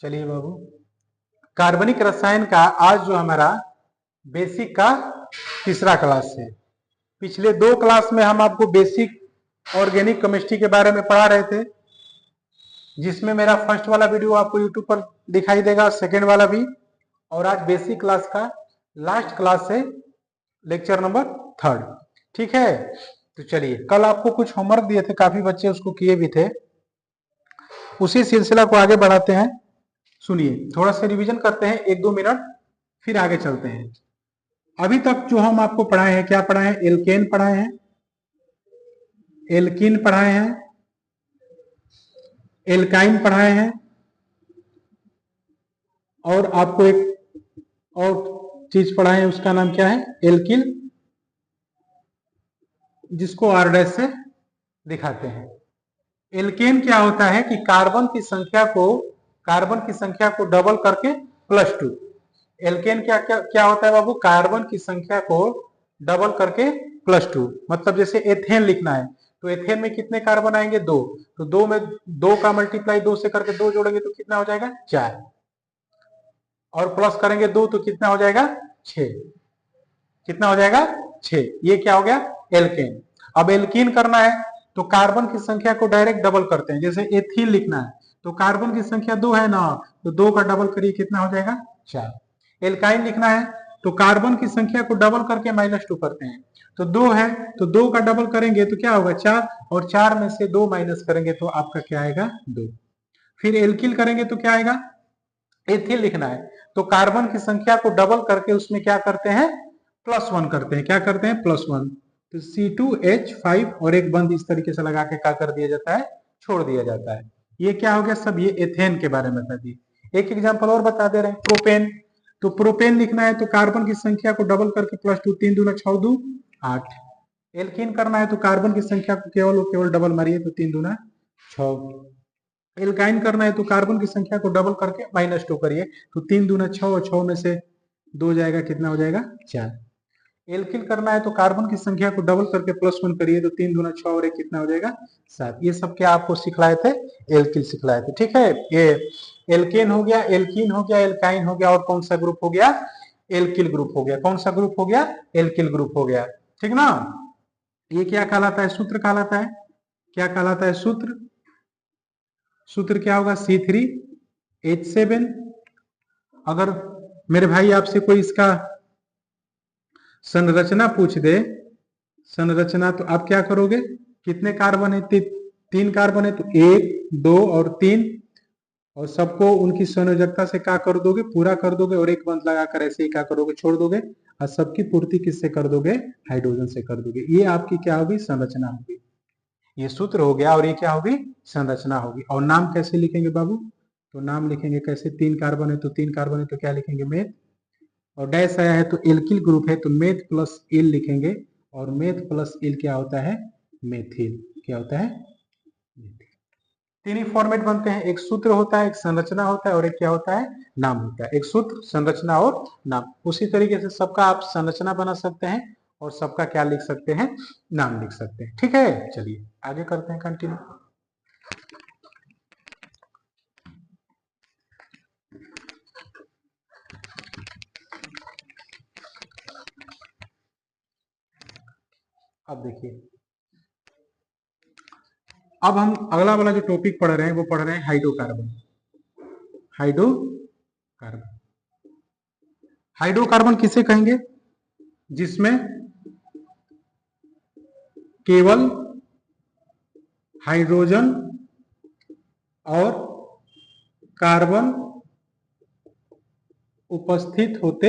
चलिए बाबू, कार्बनिक रसायन का आज जो हमारा बेसिक का तीसरा क्लास है। पिछले दो क्लास में हम आपको बेसिक ऑर्गेनिक केमिस्ट्री के बारे में पढ़ा रहे थे, जिसमें मेरा फर्स्ट वाला वीडियो आपको यूट्यूब पर दिखाई देगा, सेकेंड वाला भी। और आज बेसिक क्लास का लास्ट क्लास है, लेक्चर नंबर 3। ठीक है, तो चलिए, कल आपको कुछ होमवर्क दिए थे, काफी बच्चे उसको किए भी थे। उसी सिलसिला को आगे बढ़ाते हैं। सुनिए, थोड़ा सा रिवीजन करते हैं 1-2 मिनट, फिर आगे चलते हैं। अभी तक जो हम आपको पढ़ाए हैं, क्या पढ़ाए हैं? एल्केन पढ़ाए हैं, एल्कीन पढ़ाए हैं, एल्काइन पढ़ाए हैं, और आपको एक और चीज पढ़ाए हैं, उसका नाम क्या है? एल्किल, जिसको R डैश से दिखाते हैं। एल्केन क्या होता है कि कार्बन की संख्या को डबल करके +2। एल्केन क्या होता है बाबू? कार्बन की संख्या को डबल करके +2। मतलब जैसे एथेन लिखना है तो एथेन में कितने कार्बन आएंगे? 2। तो 2 में 2 का मल्टीप्लाई 2 से करके 2 जोड़ेंगे तो कितना हो जाएगा? 4। और प्लस करेंगे 2 तो कितना हो जाएगा? 6। कितना हो जाएगा? 6। ये क्या हो गया? एल्केन। अब एल्कीन करना है तो कार्बन की संख्या को डायरेक्ट डबल करते हैं। जैसे एथीन लिखना है तो कार्बन की संख्या 2 है ना, तो 2 का डबल करिए, कितना हो जाएगा? 4। एल्काइन लिखना है तो कार्बन की संख्या को डबल करके -2 करते हैं। तो 2 है तो 2 का डबल करेंगे तो क्या होगा? 4। और 4 में से 2 माइनस करेंगे तो आपका क्या आएगा? 2। फिर एल्किल करेंगे तो क्या आएगा? एथिल लिखना है तो कार्बन की संख्या को डबल करके उसमें क्या करते हैं? +1 करते हैं। क्या करते हैं? +1। तो C2H5 और एक बंद इस तरीके से लगा के क्या कर दिया जाता है? छोड़ दिया जाता है। ये क्या हो गया? सब ये एथेन के बारे में बता दिए। एक एग्जांपल और बता दे रहे हैं, प्रोपेन। तो प्रोपेन लिखना है तो कार्बन की संख्या को डबल करके +2, 3 दूना 6 2 8। एल्कीन करना है तो कार्बन की संख्या को केवल और केवल डबल मारिए तो 3 दूना 6। एल्काइन करना है तो कार्बन की संख्या को डबल करके -2 करिए तो 3 दूना 6 और 6 में से 2 जाएगा, कितना हो जाएगा? 4। एल्किल करना है तो कार्बन की संख्या को डबल करके +1 करिए तो 3 दूना 6 और 1 कितना हो जाएगा? 7। ये सब क्या आपको सिखलाए थे? एल्किल सिखलाए थे। ठीक है, ये एल्केन हो गया, एल्कीन हो गया, एल्काइन हो गया, और कौन सा ग्रुप हो गया? एल्किल ग्रुप हो गया। कौन सा ग्रुप हो गया? एल्किल ग्रुप हो गया। ठीक ना? ये क्या कहलाता है? सूत्र कहलाता है। क्या कहलाता है? सूत्र। सूत्र क्या होगा? C3H7। अगर मेरे भाई आपसे कोई इसका संरचना पूछ दे, संरचना, तो आप क्या करोगे? कितने कार्बन है? 3 कार्बन है तो 1 2 और 3, और सबको उनकी संयोजकता से क्या कर दोगे? पूरा कर दोगे, और एक बंद लगाकर ऐसे ही क्या करोगे? छोड़ दोगे। और सबकी पूर्ति किससे कर दोगे? हाइड्रोजन से कर दोगे। ये आपकी क्या होगी? संरचना होगी। ये सूत्र हो गया, और ये क्या होगी? संरचना होगी। और नाम कैसे लिखेंगे बाबू? तो नाम लिखेंगे कैसे? 3 कार्बन है तो 3 कार्बन है तो क्या लिखेंगे? मेथ। और डैश आया है तो एल्किल ग्रुप है तो मेथ प्लस एल लिखेंगे। और मेथ प्लस एल क्या होता है? मेथिल। क्या होता है? तीन ही फॉर्मेट बनते हैं। एक सूत्र होता है, एक संरचना होता है, और एक क्या होता है? नाम होता है। एक सूत्र, संरचना और नाम। उसी तरीके से सबका आप संरचना बना सकते हैं और सबका क्या लिख सकते हैं? नाम लिख सकते हैं। ठीक है, चलिए आगे करते हैं, कंटिन्यू। अब देखिए, अब हम अगला वाला जो टॉपिक पढ़ रहे हैं वो पढ़ रहे हैं हाइड्रोकार्बन। हाइड्रोकार्बन, हाइड्रोकार्बन किसे कहेंगे? जिसमें केवल हाइड्रोजन और कार्बन उपस्थित होते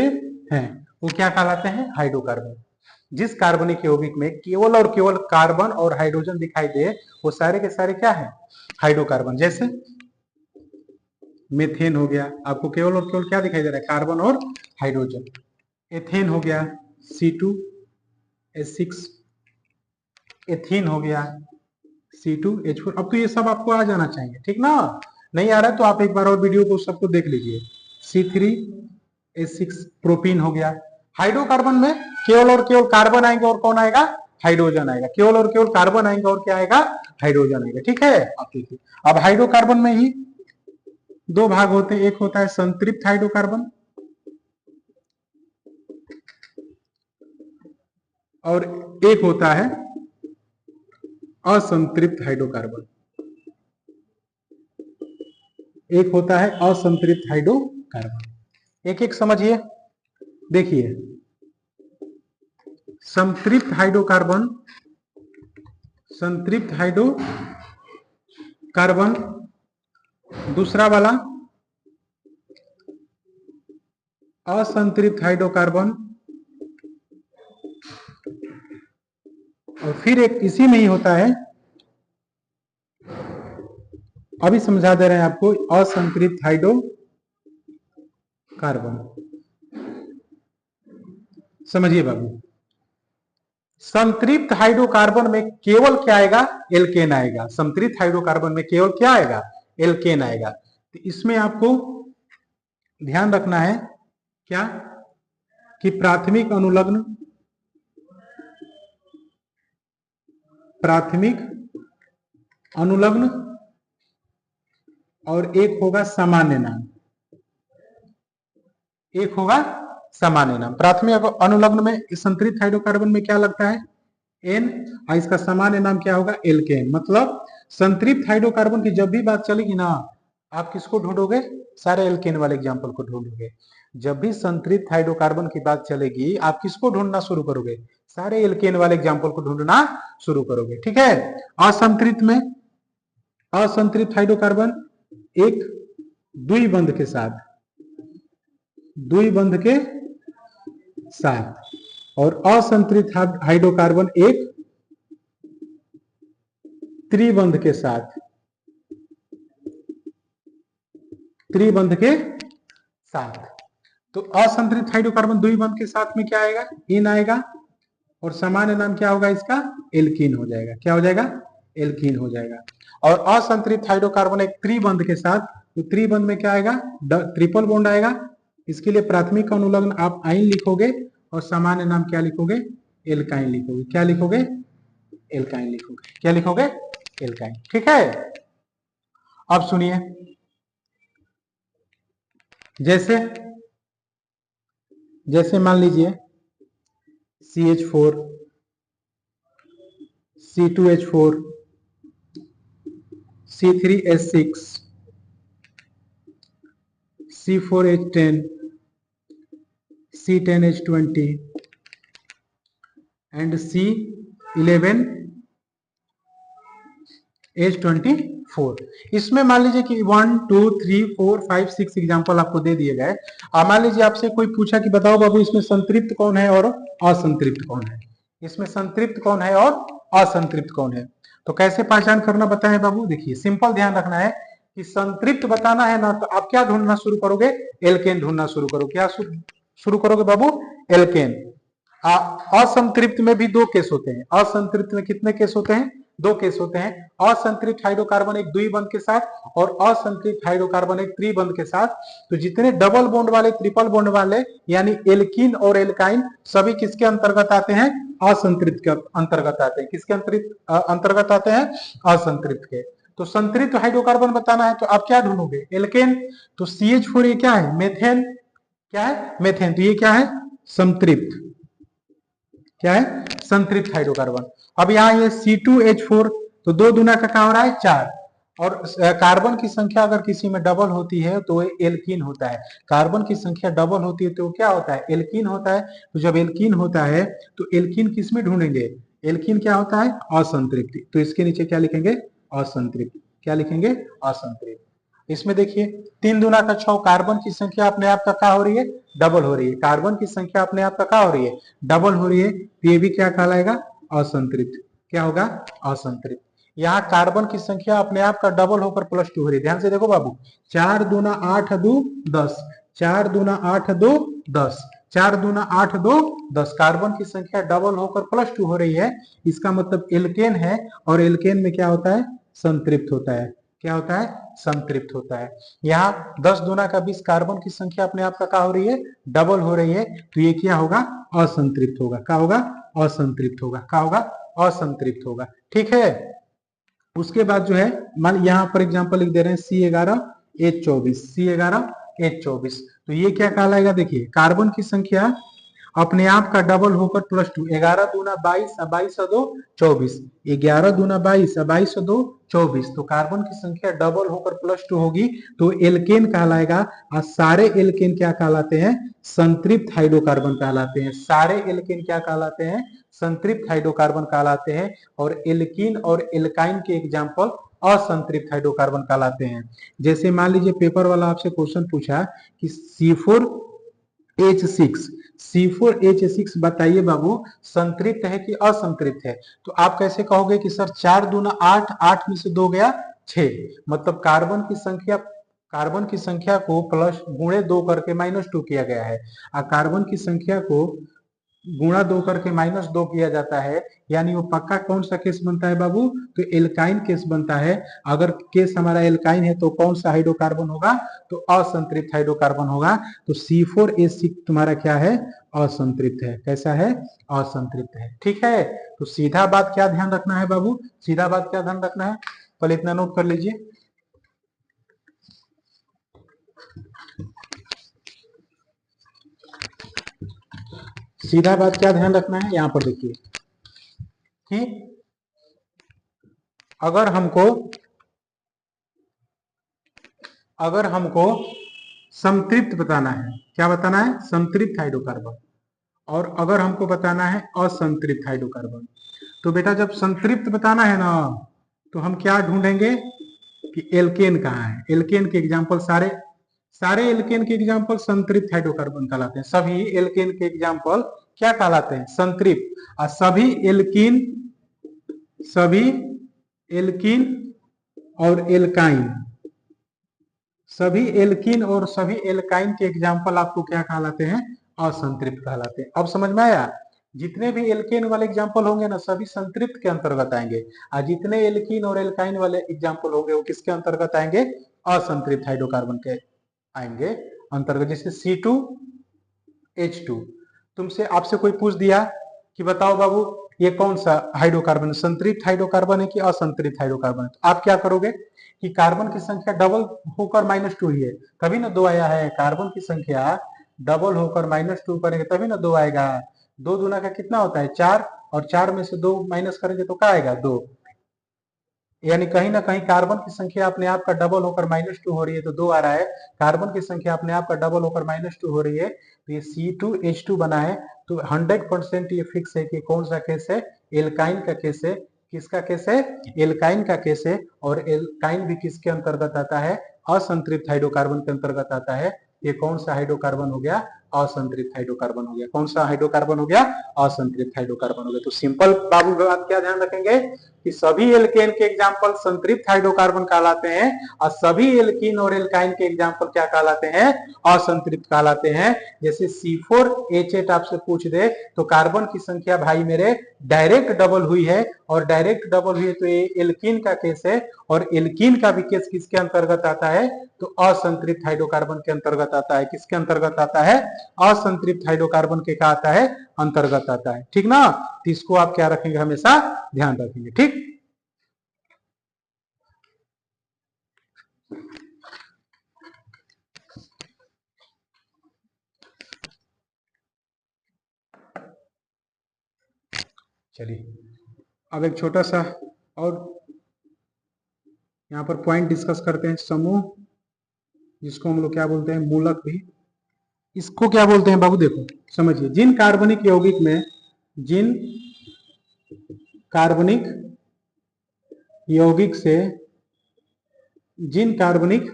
हैं, वो क्या कहलाते हैं? हाइड्रोकार्बन। जिस कार्बनिक यौगिक में केवल और केवल कार्बन और हाइड्रोजन दिखाई दे, वो सारे के सारे क्या है? हाइड्रोकार्बन। जैसे मीथेन हो गया, आपको केवल और केवल क्या दिखाई दे रहा है? कार्बन और हाइड्रोजन। एथेन हो गया, C2H6। एथीन हो गया, C2H4। अब तो ये सब आपको आ जाना चाहिए, ठीक ना? नहीं आ रहा है तो आप एक बार और वीडियो को सबको देख लीजिए। C3H6 प्रोपीन हो गया। हाइड्रोकार्बन में केवल और केवल कार्बन आएंगे और कौन आएगा? हाइड्रोजन आएगा। केवल और केवल कार्बन आएंगे और क्या आएगा? हाइड्रोजन आएगा। ठीक है, अब देखिए, अब हाइड्रोकार्बन में ही दो भाग होते हैं, एक होता है संतृप्त हाइड्रोकार्बन और एक होता है असंतृप्त हाइड्रोकार्बन। एक होता है असंतृप्त हाइड्रोकार्बन। एक एक समझिए। देखिए, संतृप्त हाइड्रोकार्बन, संतृप्त हाइड्रोकार्बन, दूसरा वाला असंतृप्त हाइड्रोकार्बन, और फिर एक इसी में ही होता है, अभी समझा दे रहे हैं आपको, असंतृप्त हाइड्रोकार्बन। समझिए बाबू, संतृप्त हाइड्रोकार्बन में केवल क्या आएगा? एल्केन आएगा। संतृप्त हाइड्रोकार्बन में केवल क्या आएगा? एल्केन आएगा। तो इसमें आपको ध्यान रखना है क्या कि प्राथमिक अनुलग्न, प्राथमिक अनुलग्न और एक होगा सामान्य नाम, एक होगा सामान्य नाम। प्राथमिक अनुलग्न में संतृप्त हाइड्रोकार्बन में क्या लगता है? एन, और इसका सामान्य नाम क्या होगा? एल्केन। मतलब संतृप्त हाइड्रोकार्बन की जब भी बात चलेगी ना, आप किसको ढूंढोगे? सारे एल्केन वाले एग्जांपल को ढूंढोगे। जब भी संतृप्त हाइड्रोकार्बन की बात चलेगी, आप किसको ढूंढना शुरू करोगे? सारे एल्केन वाले एग्जांपल को ढूंढना शुरू करोगे। ठीक है। असंतृप्त में, असंतृप्त हाइड्रोकार्बन एक द्विबंध के साथ, द्विबंध के साथ, और असंतृप्त हाइड्रोकार्बन एक त्रिबंध के साथ, त्रिबंध के साथ। तो असंतृप्त हाइड्रोकार्बन द्विबंध के साथ में क्या आएगा? इन आएगा, और सामान्य नाम क्या होगा इसका? एल्कीन हो जाएगा। क्या हो जाएगा? एल्कीन हो जाएगा। और असंतृप्त हाइड्रोकार्बन एक त्रिबंध के साथ, तो त्रिबंध में क्या आएगा? ट्रिपल बॉन्ड आएगा। इसके लिए प्राथमिक अनुलग्न आप आइन लिखोगे और सामान्य नाम क्या लिखोगे? एल्काइन लिखोगे। क्या लिखोगे? एल्काइन लिखोगे। क्या लिखोगे? एल्काइन। ठीक है। अब सुनिए, जैसे जैसे मान लीजिए CH4, C2H4, C3H6, C4H10, C10H20 and C11H24। इसमें मान लीजिए कि 1 2 3 4 5 6 एग्जाम्पल आपको दे दिए गए। मान लीजिए आपसे कोई पूछा कि बताओ बाबू इसमें संतृप्त कौन है और असंतृप्त कौन है? इसमें संतृप्त कौन है और असंतृप्त कौन है? तो कैसे पहचान करना बताएं बाबू? देखिए, सिंपल ध्यान रखना है कि संतृप्त बताना है ना, तो आप क्या ढूंढना शुरू करोगे? एल्केन ढूंढना शुरू करो। क्या शुरू करोगे बाबू? एल्केन। असंतृप्त में भी दो केस होते हैं। असंतृप्त में कितने केस होते हैं? दो केस होते हैं। असंतृप्त हाइड्रोकार्बन एक द्विबंध के साथ और असंतृप्त हाइड्रोकार्बन एक त्रिबंध के साथ। तो जितने डबल बॉन्ड वाले, ट्रिपल बॉन्ड वाले, यानी एल्कीन और एल्काइन, सभी किसके अंतर्गत आते हैं? असंतृप्त के अंतर्गत आते हैं। किसके अंतर्गत आते हैं? असंतृप्त के। तो संतृप्त हाइड्रोकार्बन बताना है तो आप क्या ढूंढोगे? एल्केन। तो CH4 ये क्या है? मेथेन। क्या है? मेथेन। तो ये क्या है? संतृप्त। क्या है? संतृप्त हाइड्रोकार्बन। अब यहाँ ये C2H4, तो दो दूना का क्या हो रहा है? 4। और कार्बन की संख्या अगर किसी में डबल होती है तो एल्कीन होता है। कार्बन की संख्या डबल होती है तो क्या होता है? एल्कीन होता है। तो जब एल्कीन होता है तो एल्कीन किस में ढूंढेंगे? एल्कीन क्या होता है? असंतृप्त। तो इसके नीचे क्या लिखेंगे? असंतृप्त। क्या लिखेंगे? असंतृप्त। इसमें देखिए 3 दूना का 6, कार्बन की संख्या अपने आप का क्या हो रही है? डबल हो रही है। कार्बन की संख्या अपने आप का क्या हो रही है? डबल हो रही है। तो ये भी क्या कहलाएगा? असंतृप्त। क्या होगा? असंतृप्त। यहाँ कार्बन की संख्या अपने आप का डबल होकर +2 हो रही है। ध्यान से देखो बाबू, 4 दूना 8 2 10, 4 दूना 8 2 10, 4 दूना 8 2 10। कार्बन की संख्या डबल होकर +2 हो रही है। इसका मतलब एल्केन है, और एल्केन में क्या होता है? संतृप्त होता है। क्या होता है? संतृप्त होता है। यहाँ 10 दूना का 20, कार्बन की संख्या अपने आप का क्या हो रही है? डबल हो रही है। तो ये क्या होगा? असंतृप्त होगा। क्या होगा? असंतृप्त होगा। क्या होगा? असंतृप्त होगा। ठीक है। उसके बाद जो है, मान यहाँ पर एग्जांपल लिख दे रहे हैं C11 H24, C11H24। तो ये क्या कहलाएगा, देखिए कार्बन की संख्या अपने आप का डबल होकर +2, 11 दूना 22, 22 और 2 24, 11 दूना 22, 22 और 2 24। तो कार्बन की संख्या डबल होकर +2 होगी तो एल्केन कहलाएगा। और सारे एल्केन क्या कहलाते हैं, संतृप्त हाइड्रोकार्बन कहलाते हैं। सारे एल्केन क्या कहलाते हैं, संतृप्त हाइड्रोकार्बन कहलाते हैं। और एल्कीन और एल्काइन के एग्जाम्पल असंतृप्त हाइड्रोकार्बन कहलाते हैं। जैसे मान लीजिए पेपर वाला आपसे क्वेश्चन पूछा कि C4H6, C4H6 बताइए बाबू संतृप्त है कि असंतृप्त है। तो आप कैसे कहोगे कि सर 4 दूना 8, 8 में से 2 गया 6। मतलब कार्बन की संख्या को प्लस गुणे 2 करके -2 किया गया है। और कार्बन की संख्या को गुणा 2 करके -2 किया जाता है, यानी वो पक्का कौन सा केस बनता है बाबू, तो एल्काइन केस बनता है। अगर केस हमारा एल्काइन है तो कौन सा हाइड्रोकार्बन होगा, तो असंतृप्त हाइड्रोकार्बन होगा। तो C4H6 तुम्हारा क्या है, असंतृप्त है। कैसा है, असंतृप्त है। ठीक है, तो सीधा बात क्या ध्यान रखना है बाबू, सीधा बात क्या ध्यान रखना है, पहले इतना नोट कर लीजिए। सीधा बात क्या ध्यान रखना है, यहां पर देखिए कि अगर हमको संतृप्त बताना है, क्या बताना है, संतृप्त हाइड्रोकार्बन। और अगर हमको बताना है असंतृप्त हाइड्रोकार्बन, तो बेटा जब संतृप्त बताना है ना, तो हम क्या ढूंढेंगे कि एल्केन कहाँ है। एल्केन के एग्जाम्पल सारे एल्केन के एग्जाम्पल संतृप्त हाइड्रोकार्बन कहलाते हैं। सभी एल्केन के एग्जाम्पल क्या कहलाते हैं, संतृप्त। और सभी एल्कीन और एल्काइन, सभी एल्कीन और सभी एल्काइन के एग्जाम्पल आपको क्या कहलाते हैं, असंतृप्त कहलाते हैं। अब समझ में आया, जितने भी एल्केन वाले एग्जाम्पल होंगे ना सभी संतृप्त के अंतर्गत आएंगे, और जितने एल्कीन और एल्काइन वाले एग्जाम्पल होंगे वो किसके अंतर्गत आएंगे, असंतृप्त हाइड्रोकार्बन के आएंगे अंतर्गत। जैसे C2H2, तुमसे आपसे कोई पूछ दिया कि बताओ बाबू ये कौन सा हाइड्रोकार्बन, संतृप्त हाइड्रोकार्बन है कि असंतृप्त हाइड्रोकार्बन है, तो आप क्या करोगे कि कार्बन की संख्या डबल होकर -2 ही है, तभी ना 2 आया है। कार्बन की संख्या डबल होकर -2 करेंगे तभी ना 2 आएगा। 2 दूना का कितना होता है 4, और 4 में से 2 माइनस करेंगे तो क्या आएगा 2। यानी कहीं ना कहीं कार्बन की संख्या अपने आप का डबल होकर -2 हो रही है तो 2 आ रहा है। कार्बन की संख्या अपने आप का डबल होकर -2 हो रही है तो ये C2H2 बना है। तो 100% ये फिक्स है कि कौन सा केस है, एल्काइन का केस है। किसका केस है, एल्काइन का केस है। और एल्काइन भी किसके अंतर्गत आता है, असंतृप्त हाइड्रोकार्बन के अंतर्गत आता है। ये कौन सा हाइड्रोकार्बन हो गया, असंतृप्त हाइड्रोकार्बन हो गया। कौन सा हाइड्रोकार्बन हो गया, असंतृप्त हाइड्रोकार्बन हो गया। तो सिंपल बाबू बात क्या ध्यान रखेंगे कि सभी एल्केन के एग्जाम्पल संतृप्त हाइड्रोकार्बन कहलाते हैं, और सभी एल्कीन और एल्काइन के एग्जाम्पल क्या कहलाते हैं, असंतृप्त कहलाते हैं। जैसे C4H8 आपसे पूछ दे तो कार्बन की संख्या भाई मेरे डायरेक्ट डबल हुई है, और डायरेक्ट डबल हुई है तो ये एल्कीन का केस है। और एल्कीन का भी केस किसके अंतर्गत आता है, तो असंतृप्त हाइड्रोकार्बन के अंतर्गत आता है। किसके अंतर्गत आता है, असंतृप्त हाइड्रोकार्बन के क्या आता है, अंतर्गत आता है। ठीक ना, तो इसको आप क्या रखेंगे, हमेशा ध्यान रखेंगे। ठीक, चलिए अब एक छोटा सा और यहाँ पर पॉइंट डिस्कस करते हैं। समूह, जिसको हम लोग क्या बोलते हैं, मूलक भी, इसको क्या बोलते हैं बाबू, देखो समझिए। जिन कार्बनिक यौगिक से जिन कार्बनिक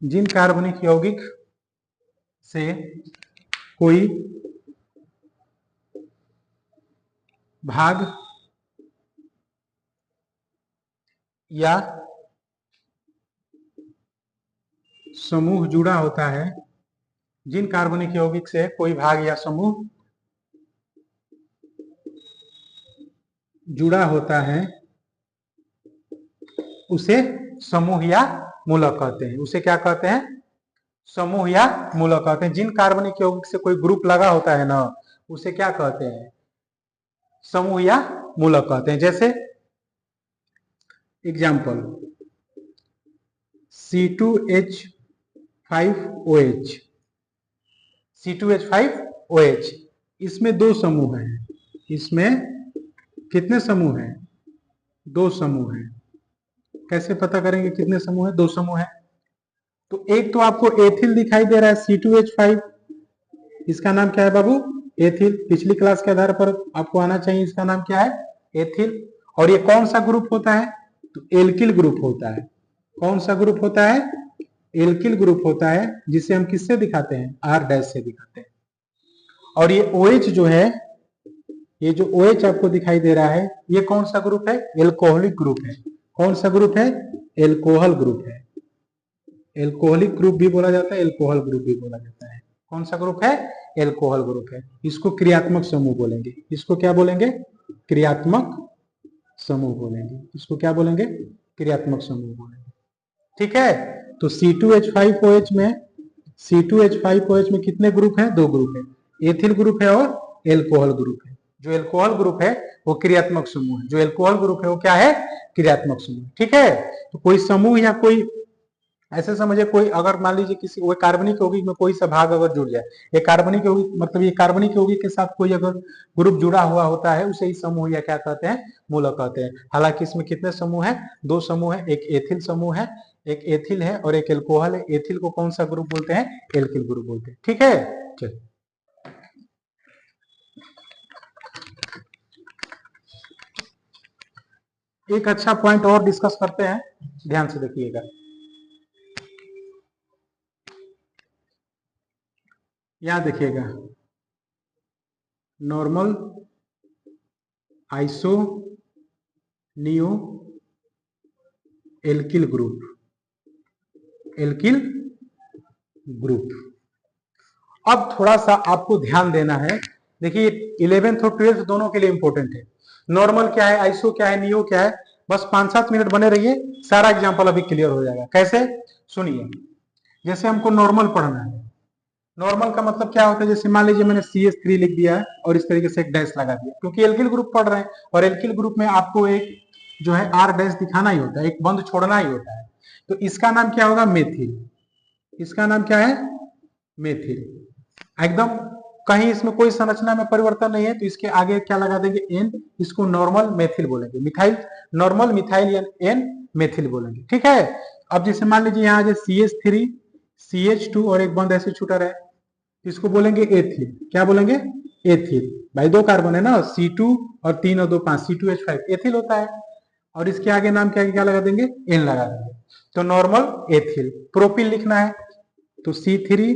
जिन कार्बनिक यौगिक से कोई भाग या समूह जुड़ा होता है, जिन कार्बनिक यौगिक से कोई भाग या समूह जुड़ा होता है उसे समूह या मूलक कहते हैं। उसे क्या कहते हैं, समूह या मूलक कहते हैं। जिन कार्बनिक यौगिक से कोई ग्रुप लगा होता है ना, उसे क्या कहते हैं, समूह या मूलक कहते हैं। जैसे एग्जाम्पल C2H5OH, C2H5OH, इसमें दो समूह हैं। इसमें कितने समूह हैं? दो समूह हैं। कैसे पता करेंगे कितने समूह हैं? दो समूह हैं। तो एक तो आपको एथिल दिखाई दे रहा है C2H5, इसका नाम क्या है बाबू? एथिल। पिछली क्लास के आधार पर आपको आना चाहिए, इसका नाम क्या है? एथिल। और ये कौन सा ग्रुप होता है? तो एल्किल ग्रुप होता है। कौन सा ग्रुप होता है? एल्किल ग्रुप होता है, जिसे हम किससे दिखाते हैं? R डैश से दिखाते हैं। और ये OH जो है, ये जो OH आपको दिखाई दे रहा है, ये कौन सा ग्रुप है? एल्कोहलिक ग्रुप है। कौन सा ग्रुप है? एल्कोहल ग्रुप है। एल्कोहलिक ग्रुप भी बोला जाता है, एल्कोहल ग्रुप भी बोला जाता है। कौन सा ग्रुप है? एल्कोहल ग्रुप है। इसको क्रियात्मक समूह बोलेंगे। इसको क्या बोलेंगे? क्रियात्मक समूह बोलेंगे। इसको क्या बोलेंगे? क्रियात्मक समूह बोलेंगे। ठीक है। तो C2H5OH में कितने ग्रुप हैं? दो ग्रुप है। एथिल ग्रुप है और एल्कोहल ग्रुप है। जो एल्कोहल ग्रुप है वो क्रियात्मक समूह है। जो एल्कोहल ग्रुप है वो क्या है? क्रियात्मक समूह। ठीक है। तो कोई समूह या कोई ऐसे समझे, कोई अगर मान लीजिए किसी वो कार्बनिक यौगिक में कोई सा भाग अगर जुड़ जाए, ये कार्बनिक यौगिक मतलब ये कार्बनिक यौगिक के साथ कोई अगर ग्रुप जुड़ा हुआ होता है, उसे ही समूह या क्या कहते हैं? मूलक कहते हैं। हालांकि इसमें कितने समूह है? दो समूह है। एक एथिल समूह है, एक एथिल है और एक एल्कोहल है। एथिल को कौन सा ग्रुप बोलते हैं? एल्किल ग्रुप बोलते हैं। ठीक है। चलिए एक अच्छा पॉइंट और डिस्कस करते हैं, ध्यान से देखिएगा। यहां देखिएगा, normal, iso, neo, alkyl group, alkyl group. अब थोड़ा सा आपको ध्यान देना है। देखिए 11th और 12th दोनों के लिए इंपॉर्टेंट है। नॉर्मल क्या है, आइसो क्या है, नियो क्या है, बस 5-7 मिनट बने रहिए, सारा एग्जांपल अभी क्लियर हो जाएगा। कैसे? सुनिए। जैसे हमको नॉर्मल पढ़ना है। नॉर्मल का मतलब क्या होता है? जैसे मान लीजिए मैंने CH3 लिख दिया है और इस तरीके से एक डैश लगा दिया, क्योंकि एल्किल ग्रुप पढ़ रहे हैं और एल्किल ग्रुप में आपको एक जो है R डैश दिखाना ही होता है, एक बंद छोड़ना ही होता है। तो इसका नाम क्या होगा? मेथिल। इसका नाम क्या है? मेथिल। एकदम कहीं इसमें कोई संरचना में परिवर्तन नहीं है, तो इसके आगे क्या लगा देंगे? N। इसको नॉर्मल मेथिल बोलेंगे। मिथाइल, नॉर्मल मिथाइल या N मेथिल बोलेंगे। ठीक है। अब जैसे मान लीजिए यहाँ जो CH3, CH2 और एक बंद ऐसे छूटा रहे, इसको बोलेंगे एथिल। क्या बोलेंगे? एथिल। भाई दो कार्बन है ना, C2 और 3 और 2 5, C2H5 एथिल होता है। और इसके आगे नाम क्या क्या लगा देंगे? N लगा देंगे। तो नॉर्मल एथिल। प्रोपिल लिखना है तो C3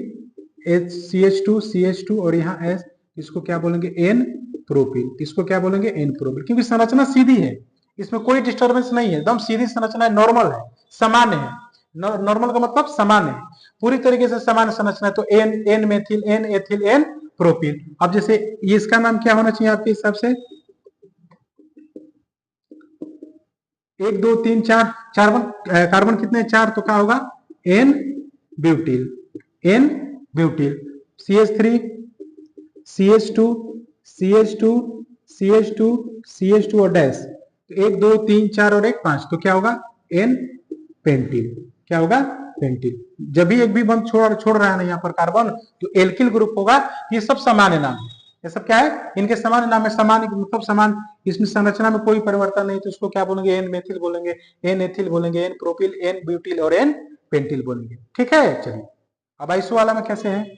CH2 CH2 और यहाँ S, इसको क्या बोलेंगे? N propyl. इसको क्या बोलेंगे? N propyl. क्योंकि संरचना सीधी है, इसमें कोई डिस्टर्बेंस नहीं है, एकदम सीधी संरचना है, नॉर्मल है, सामान्य है। नॉर्मल का मतलब सामान्य है, पूरी तरीके से सामान्य संरचना है। तो N methyl, N ethyl, N propyl. अब जैसे ये इसका नाम क्या होना चाहिए आपके हिसाब से? 1 2 3 4 कार्बन कितने? 4। तो क्या होगा? N butyl, N butyl. CH3 CH2 CH2 CH2 CH2 और डैश, तो 1 2 3 4 और 1 5, तो क्या होगा? N pentyl. क्या होगा? पेंटिल। जब भी एक भी बंद छोड़ रहा है ना यहाँ पर कार्बन, तो एल्किल ग्रुप होगा। ये सब सामान्य नाम है, ये सब क्या है? इनके सामान्य नाम है। सामान्य मतलब समान, इसमें संरचना में कोई परिवर्तन नहीं, तो इसको क्या बोलेंगे? N मेथिल बोलेंगे, N एथिल बोलेंगे, N प्रोपिल, N ब्यूटिल और N पेंटिल बोलेंगे। ठीक है। चलिए अब आइसो वाला में कैसे है?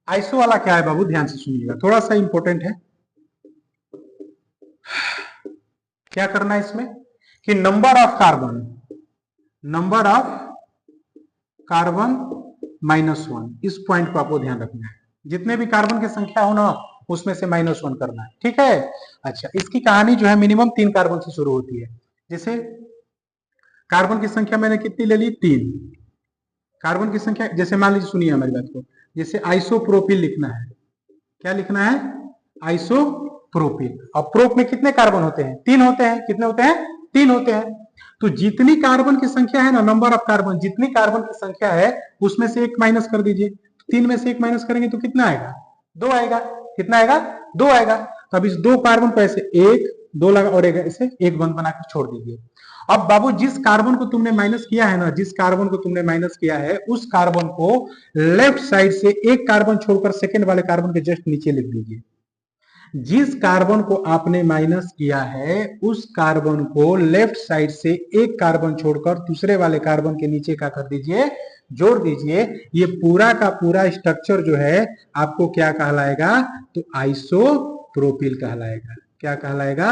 आइसो वाला क्या है बाबू? ध्यान से सुनिएगा, थोड़ा सा इंपॉर्टेंट है। क्या करना है इसमें कि नंबर ऑफ कार्बन -1, इस पॉइंट को आपको ध्यान रखना है। जितने भी कार्बन की संख्या हो ना, उसमें से -1 करना है। ठीक है। अच्छा, इसकी कहानी जो है मिनिमम 3 कार्बन से शुरू होती है। जैसे कार्बन की संख्या मैंने कितनी ले ली? 3 कार्बन की संख्या। जैसे मान लीजिए, सुनिए हमारी बात को, जैसे आइसोप्रोपिल लिखना है। क्या लिखना है? आइसोप्रोपिल। और प्रोप में कितने कार्बन होते हैं? 3 होते हैं। कितने होते हैं? 3 होते हैं। तो जितनी कार्बन की संख्या है ना, नंबर ऑफ कार्बन, जितनी कार्बन की संख्या है उसमें से 1 माइनस कर दीजिए। 3 में से 1 माइनस करेंगे तो कितना आएगा? 2 आएगा। कितना आएगा? 2 आएगा। तो अब इस दो कार्बन को ऐसे एक दो लगा और एक ऐसे एक बंद बनाकर छोड़ दीजिए। अब बाबू जिस कार्बन को तुमने माइनस किया है ना, जिस कार्बन को तुमने माइनस किया है उस कार्बन को लेफ्ट साइड से एक कार्बन छोड़कर सेकेंड वाले कार्बन के जस्ट नीचे लिख दीजिए। जिस कार्बन को आपने माइनस किया है उस कार्बन को लेफ्ट साइड से एक कार्बन छोड़कर दूसरे वाले कार्बन के नीचे क्या कर दीजिए, जोड़ दीजिए। ये पूरा का पूरा स्ट्रक्चर जो है आपको क्या कहलाएगा, तो आइसोप्रोपिल कहलाएगा। क्या कहलाएगा,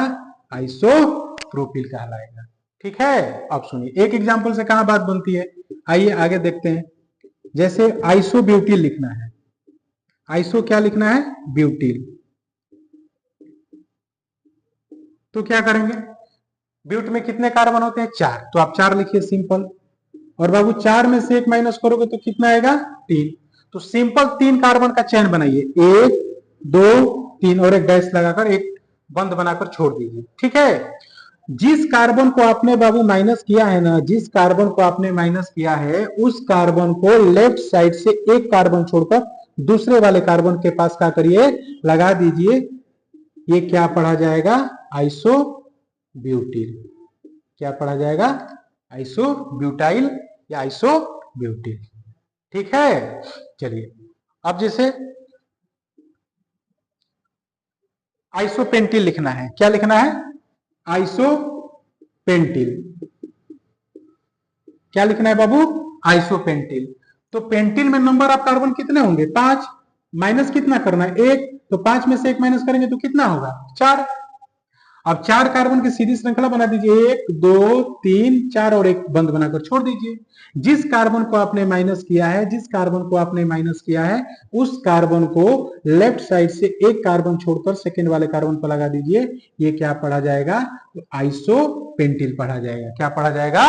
आइसोप्रोपिल कहलाएगा। ठीक है, अब सुनिए एक एग्जांपल से कहां बात बनती है, आइए आगे देखते हैं। जैसे आइसोब्यूटिल लिखना है, आइसो क्या लिखना है, ब्यूटिल, तो क्या करेंगे, ब्यूट में कितने कार्बन होते हैं, 4, तो आप 4 लिखिए सिंपल। और बाबू 4 में से 1 माइनस करोगे तो कितना आएगा, 3। तो सिंपल 3 कार्बन का चैन बनाइए, 1 2 3 और एक डैश लगाकर एक बंद बनाकर छोड़ दीजिए। ठीक है, जिस कार्बन को आपने बाबू माइनस किया है ना, जिस कार्बन को आपने माइनस किया है उस कार्बन को लेफ्ट साइड से एक कार्बन छोड़कर दूसरे वाले कार्बन के पास क्या करिए, लगा दीजिए। ये क्या पढ़ा जाएगा, आइसोब्यूटिल। क्या पढ़ा जाएगा, आइसोब्यूटाइल या आइसोब्यूटिल। ठीक है, चलिए अब जैसे आइसोपेंटिल लिखना है, क्या लिखना है, आइसोपेंटिल। क्या लिखना है बाबू, आइसोपेंटिल। तो पेंटिल में नंबर ऑफ कार्बन कितने होंगे, 5, माइनस कितना करना है, 1, तो 5 में से 1 माइनस करेंगे तो कितना होगा, 4। अब 4 कार्बन की सीधी श्रृंखला बना दीजिए, 1 2 3 4 और एक बंद बनाकर छोड़ दीजिए। जिस कार्बन को आपने माइनस किया है, जिस कार्बन को आपने माइनस किया है उस कार्बन को लेफ्ट साइड से एक कार्बन छोड़कर सेकेंड वाले कार्बन पर लगा दीजिए। ये क्या पढ़ा जाएगा, तो आइसोपेंटिल पढ़ा जाएगा। क्या पढ़ा जाएगा,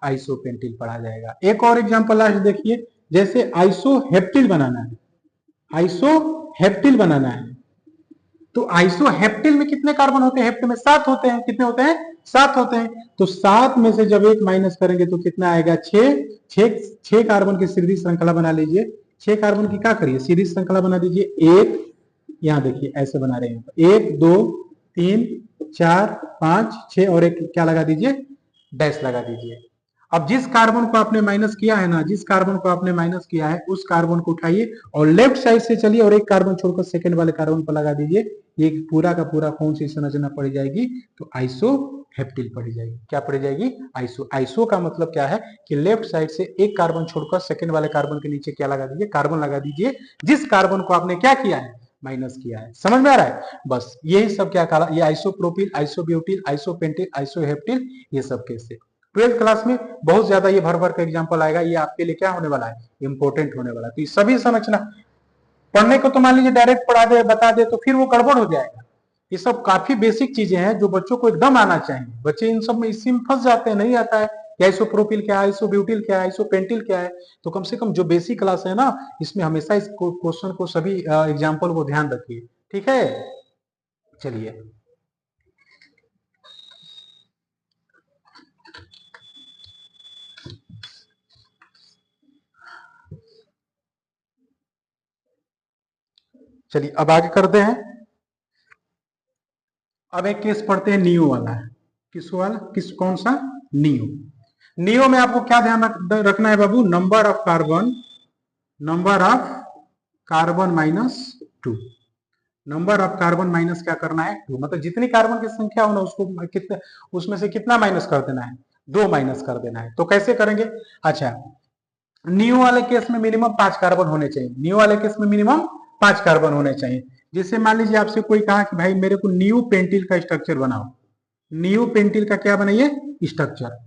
आइसोपेंटिल पढ़ा जाएगा। एक और एग्जांपल लास्ट देखिए, जैसे आइसोहेप्टिल बनाना है, आइसोहेप्टिल बनाना है, तो आइसोहेप्टिल में कितने कार्बन होते हैं, हेप्ट में 7 होते हैं। कितने होते हैं, 7 होते हैं। तो 7 में से जब 1 माइनस करेंगे तो कितना आएगा, 6 कार्बन की सीधी श्रृंखला बना लीजिए। 6 कार्बन की क्या करिए, सीधी श्रृंखला बना दीजिए। एक, यहां देखिए ऐसे बना रहे हैं, 1 2 3 4 5 6 और एक क्या लगा दीजिए, डैश लगा दीजिए। अब जिस कार्बन को आपने माइनस किया है ना, जिस कार्बन को आपने माइनस किया है उस कार्बन को उठाइए और लेफ्ट साइड से चलिए और एक कार्बन छोड़कर सेकंड वाले कार्बन पर लगा दीजिए। ये पूरा का पूरा कौन सी संरचना पड़ी जाएगी, तो आइसोहेप्टिल पड़ी जाएगी। क्या पड़ी जाएगी, आइसो। आइसो का मतलब क्या है कि लेफ्ट साइड से एक कार्बन छोड़कर सेकंड वाले कार्बन के नीचे क्या लगा दीजिए, कार्बन लगा दीजिए, जिस कार्बन को आपने क्या किया है, माइनस किया है। समझ में आ रहा है, बस यही सब क्या कहा, ये आइसोप्रोपिल, आइसोब्यूटिल, आइसोपेंटिल, आइसोहेप्टिल, ये सब कैसे 12th क्लास में बहुत ज्यादा ये भर भर का एग्जाम्पल आएगा। ये आपके लिए क्या होने वाला है, इंपॉर्टेंट होने वाला है। तो ये सभी संरचना पढ़ने को तो मान लीजिए डायरेक्ट पढ़ा दे बता दे तो फिर वो गड़बड़ हो जाएगा। ये सब काफी बेसिक चीजें हैं जो बच्चों को एकदम आना चाहिए। बच्चे इन सब में इसी में फंस जाते हैं, नहीं आता है कि आइसोप्रोपिल क्या है, आइसोब्यूटिल क्या है, आइसोपेंटिल क्या है। तो कम से कम जो बेसिक क्लास है ना, इसमें हमेशा इस क्वेश्चन को सभी एग्जाम्पल को ध्यान रखिए। ठीक है, चलिए चलिए अब आगे करते हैं। अब एक केस पढ़ते हैं नियो वाला है। किस वाला, किस कौन सा, नियो। नियो में आपको क्या ध्यान रखना है बाबू, number of carbon, number of carbon minus 2। Number of carbon minus क्या करना है, 2। मतलब जितनी कार्बन की संख्या हो ना उसको कितने, उसमें से कितना माइनस कर देना है, 2 माइनस कर देना है। तो कैसे करेंगे, अच्छा नियो वाले केस में मिनिमम 5 कार्बन होने चाहिए। नियो वाले केस में मिनिमम 5 कार्बन होने चाहिए। जैसे मान लीजिए आपसे कोई कहा कि भाई मेरे को न्यू पेंटिल का स्ट्रक्चर बनाओ, न्यू पेंटिल का क्या बनाइए, स्ट्रक्चर।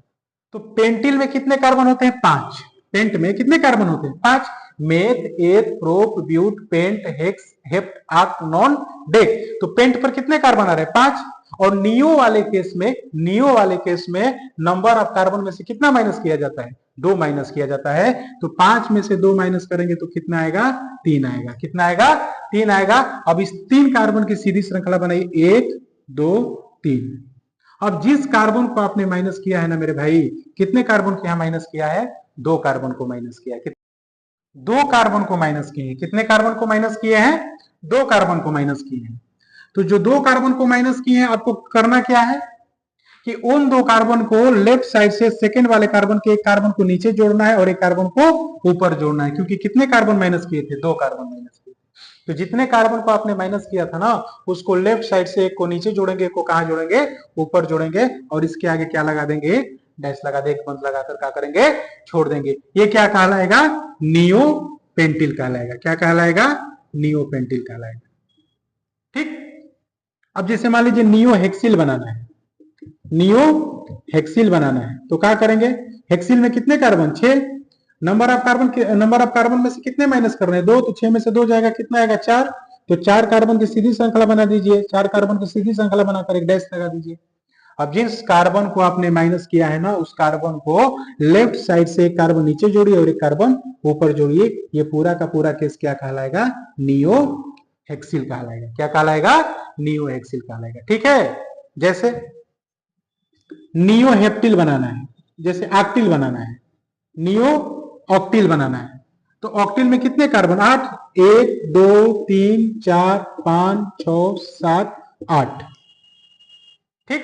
तो पेंटिल में कितने कार्बन होते हैं, 5। पेंट में कितने कार्बन होते हैं, 5। Meth, eth, prop, but, pent, hex, hept, आर्क, नॉन, डेक। तो पेंट पर कितने कार्बन आ रहे हैं, 5। और नियो वाले केस में, नियो वाले केस में नंबर ऑफ कार्बन में से कितना माइनस किया जाता है, 2 माइनस किया जाता है। तो 5 में से 2 माइनस करेंगे तो कितना आएगा, 3 आएगा। कितना आएगा, 3 आएगा। अब इस 3 कार्बन की सीधी श्रृंखला बनाई, 1 2 3। अब जिस कार्बन को आपने माइनस किया है ना मेरे भाई, कितने कार्बन को यहां माइनस किया है, 2 कार्बन को माइनस किया है। 2 कार्बन को माइनस किए हैं। कितने कार्बन को माइनस किए हैं, 2 कार्बन को माइनस किए हैं। तो जो दो कार्बन को माइनस किए हैं आपको करना क्या है कि उन दो कार्बन को लेफ्ट साइड से सेकेंड वाले कार्बन के एक कार्बन को नीचे जोड़ना है और एक कार्बन को ऊपर जोड़ना है, क्योंकि कितने कार्बन माइनस किए थे, दो कार्बन माइनस किए थे। तो जितने कार्बन को आपने माइनस किया था ना उसको लेफ्ट साइड से एक को नीचे जोड़ेंगे, एक को कहां जोड़ेंगे, ऊपर जोड़ेंगे और इसके आगे क्या लगा देंगे, डैश लगा दे, एक बंद लगाकर क्या करेंगे, छोड़ देंगे। ये क्या कहलाएगा, नियो पेंटिल कहलाएगा। क्या कहलाएगा, नियो पेंटिल कहलाएगा। ठीक। अब जैसे मान लीजिए नियो हेक्सिल बनाना है, नियो हेक्सिल बनाना है तो क्या करेंगे, हेक्सिल में कितने कार्बन, 6। नंबर ऑफ कार्बन में से कितने माइनस करने हैं, 2, तो 6 में से 2 जाएगा, कितना आएगा, 4। तो 4 कार्बन की सीधी श्रृंखला बना दीजिए, 4 कार्बन की सीधी श्रृंखला बनाकर एक डैश लगा दीजिए। अब जिस कार्बन को आपने माइनस किया है ना उस कार्बन को लेफ्ट साइड से एक कार्बन नीचे जोड़िए और एक कार्बन ऊपर जोड़िए। ये पूरा का पूरा केस क्या कहलाएगा, नियो हेक्सिल कहलाएगा। क्या कहलाएगा, नियो हेक्सिल कहलाएगा। ठीक है। जैसे नियो हेप्टिल बनाना है, जैसे ऑक्टिल बनाना है, नियो ऑक्टिल बनाना है तो ऑक्टिल में कितने कार्बन, 8। 1 2 3 4 5 6 7 8। ठीक।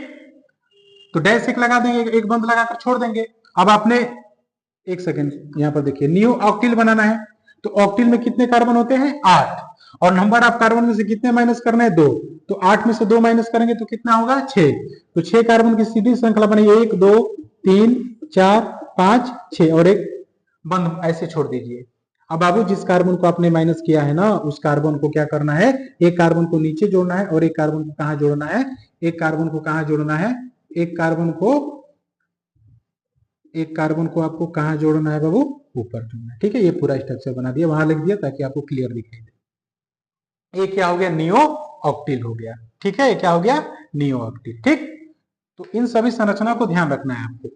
तो डैश एक लगा देंगे, एक बंद लगाकर छोड़ देंगे। अब आपने एक सेकेंड यहां पर देखिए, नियो ऑक्टिल बनाना है तो ऑक्टिल में कितने कार्बन होते हैं, 8। और नंबर ऑफ कार्बन में से कितने माइनस करने हैं, 2। तो 8 में से 2 माइनस करेंगे तो कितना होगा, 6। तो 6 कार्बन की सीधी श्रृंखला बनेगी, 1 2 3 4 5 6 और एक बंद, ऐसे छोड़ दीजिए। अब बाबू जिस कार्बन को आपने माइनस किया है ना उस कार्बन को क्या करना है, एक कार्बन को नीचे जोड़ना है और एक कार्बन को कहां जोड़ना है, एक कार्बन को कहां जोड़ना है, एक कार्बन को आपको कहां जोड़ना है बाबू, ऊपर जोड़ना है। ठीक है। ये पूरा स्ट्रक्चर बना दिया, वहां लिख दिया ताकि आपको क्लियर दिखाई दे। ये क्या हो गया, नियो ऑक्टिल हो गया। ठीक है। ये क्या हो गया, नियो ऑक्टिल। ठीक। तो इन सभी संरचना को ध्यान रखना है आपको।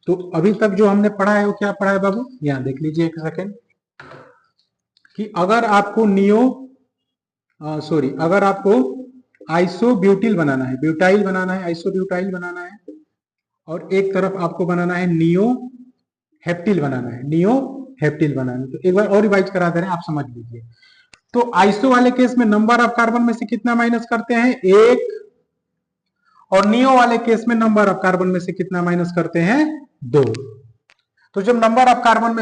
तो अभी तक जो हमने पढ़ा है वो क्या पढ़ा है बाबू, यहां देख लीजिए एक सेकेंड, कि अगर आपको अगर आपको आइसोब्यूटिल बनाना है, ब्यूटाइल बनाना है, आइसोब्यूटाइल बनाना है और एक तरफ आपको बनाना है नियो हेप्टिल बनाना है, नियो हेप्टिल बनाना है। तो एक बार और रिवाइज करा दे रहे हैं, आप समझ लीजिए। तो आइसो वाले केस में नंबर ऑफ कार्बन में से कितना माइनस करते हैं, 1। और नियो वाले केस में नंबर ऑफ कार्बन में से कितना माइनस करते हैं, 2। तो जब नंबर ऑफ कार्बन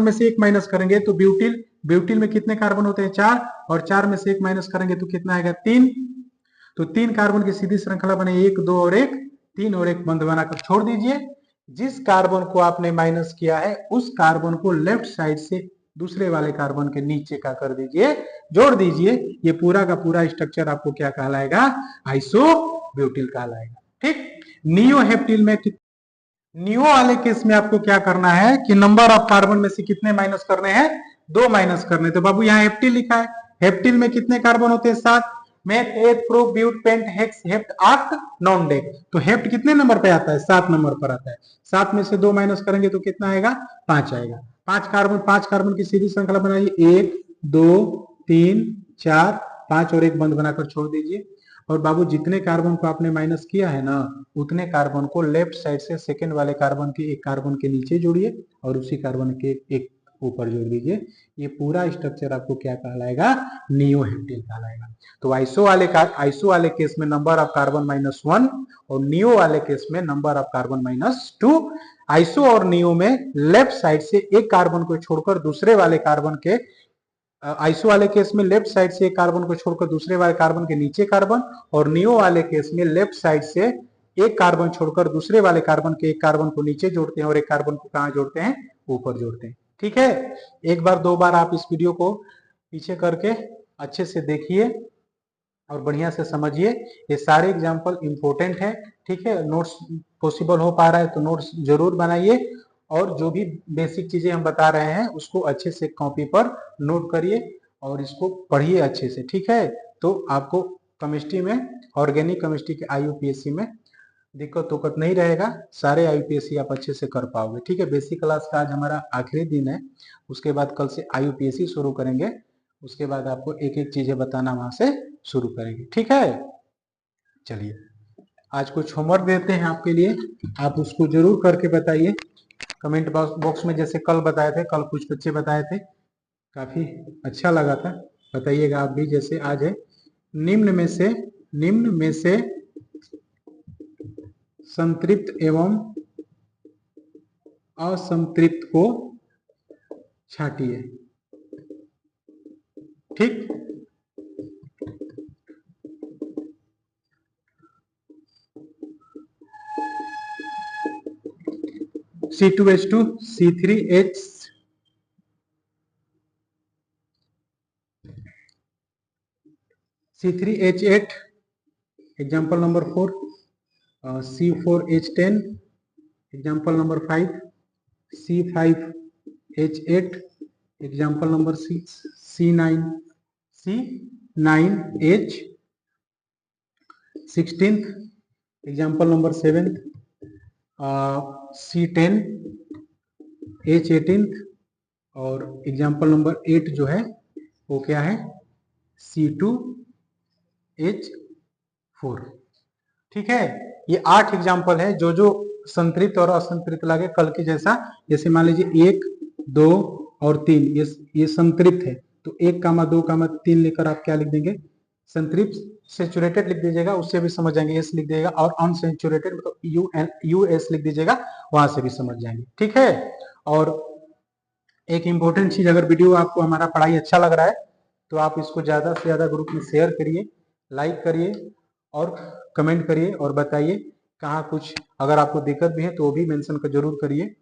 में से एक माइनस करेंगे तो ब्यूटिल में कितने कार्बन होते हैं, 4। और 4 में से एक माइनस करेंगे तो कितना आएगा, 3। तो 3 कार्बन की सीधी श्रृंखला बने, 1 2 और 1 3 और एक बंद बनाकर छोड़ दीजिए। जिस कार्बन को आपने माइनस किया है उस कार्बन को लेफ्ट साइड से दूसरे वाले कार्बन के नीचे का कर दीजिए, जोड़ दीजिए। ये पूरा का पूरा स्ट्रक्चर आपको क्या कहलाएगा, आइसोब्यूटिल कहलाएगा। ठीक। नियो हेप्टिल में नियो वाले केस में आपको क्या करना है कि नंबर ऑफ कार्बन में से कितने माइनस करने हैं, 2 माइनस करने। तो बाबू यहाँ हेप्टिल लिखा है, हेप्टिल में कितने कार्बन होते हैं, 7। Meth eth pro but pent hex hept oct non dec. तो हेप्ट कितने नंबर पे आता है, 7 नंबर पर आता है। 7 में से 2 माइनस करेंगे तो कितना आएगा, 5 आएगा। 5 कार्बन की सीधी श्रृंखला बनाइए, 1 2 3 4 5 और एक बंद बनाकर छोड़ दीजिए। और बाबू जितने कार्बन को आपने माइनस किया है ना उतने कार्बन को लेफ्ट साइड से सेकेंड वाले कार्बन के एक कार्बन के नीचे जोड़िए और उसी कार्बन के एक ऊपर जोड़ दीजिए। ये पूरा स्ट्रक्चर आपको क्या कहलाएगा, नियो हेप्टिल कहलाएगा। तो आइसो वाले केस में नंबर ऑफ कार्बन -1 और नियो वाले केस में नंबर ऑफ कार्बन -2। आइसो और नियो में लेफ्ट साइड से एक कार्बन को छोड़कर दूसरे वाले कार्बन के आइसो वाले केस में लेफ्ट साइड से एक कार्बन को छोड़कर दूसरे वाले कार्बन के नीचे कार्बन, और नियो वाले केस में लेफ्ट साइड से एक कार्बन छोड़कर दूसरे वाले कार्बन के एक कार्बन को नीचे जोड़ते हैं और एक कार्बन को कहां जोड़ते हैं, ऊपर जोड़ते हैं। ठीक है। एक बार 2 बार आप इस वीडियो को पीछे करके अच्छे से देखिए और बढ़िया से समझिए। ये सारे एग्जाम्पल इंपॉर्टेंट है। ठीक है। नोट्स पॉसिबल हो पा रहा है तो नोट्स जरूर बनाइए और जो भी बेसिक चीजें हम बता रहे हैं उसको अच्छे से कॉपी पर नोट करिए और इसको पढ़िए अच्छे से। ठीक है। तो आपको केमिस्ट्री में, ऑर्गेनिक केमिस्ट्री के IUPAC में दिक्कत नहीं रहेगा। सारे IUPAC आप अच्छे से कर पाओगे। ठीक है। बेसिक क्लास का आज हमारा आखिरी दिन है, उसके बाद कल से IUPAC शुरू करेंगे। उसके बाद आपको एक एक चीजें बताना वहां से शुरू करेंगे। ठीक है। चलिए आज कुछ होमवर्क देते हैं आपके लिए, आप उसको जरूर करके बताइए कमेंट बॉक्स में। जैसे कल बताए थे, कल कुछ बच्चे बताए थे, काफी अच्छा लगा था। बताइएगा आप भी जैसे आज है निम्न में से संतृप्त एवं असंतृप्त को छांटिए। ठीक, C2H2 C3H C3H8 example number 4, C4H10 example number 5, C5H8 example number 6, C9H16 example number 7, C10H18 और एग्जाम्पल नंबर 8 जो है वो क्या है, C2H4। ठीक है, ये 8 एग्जाम्पल है जो जो संतृप्त और असंतृप्त लगे कल के जैसा। जैसे मान लीजिए 1, 2 और 3 ये संतृप्त है, तो 1, 2, 3 लेकर आप क्या लिख देंगे, संतृप्त सेचुरेटेड लिख दीजिएगा, उससे भी समझ जाएंगे, एस लिख दीजिएगा, और अनसेचुरेटेड मतलब US लिख दीजिएगा, वहां से भी समझ जाएंगे। ठीक है, और एक इंपॉर्टेंट चीज, अगर वीडियो आपको हमारा पढ़ाई अच्छा लग रहा है तो आप इसको ज्यादा से ज्यादा ग्रुप में शेयर करिए, लाइक करिए और कमेंट करिए और बताइए कहाँ कुछ अगर आपको दिक्कत भी है तो वो भी मेंशन कर जरूर करिए।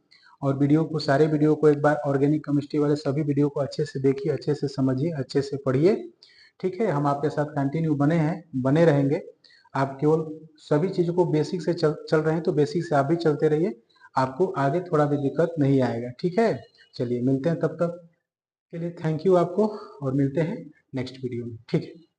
और सारे वीडियो को एक बार ऑर्गेनिक केमिस्ट्री वाले सभी वीडियो को अच्छे से देखिए, अच्छे से समझिए, अच्छे से पढ़िए। ठीक है, हम आपके साथ कंटिन्यू बने रहेंगे। आप केवल सभी चीजों को बेसिक से चल रहे हैं तो बेसिक से आप भी चलते रहिए, आपको आगे थोड़ा भी दिक्कत नहीं आएगा। ठीक है, चलिए मिलते हैं, तब तक के लिए थैंक यू आपको, और मिलते हैं नेक्स्ट वीडियो में। ठीक है।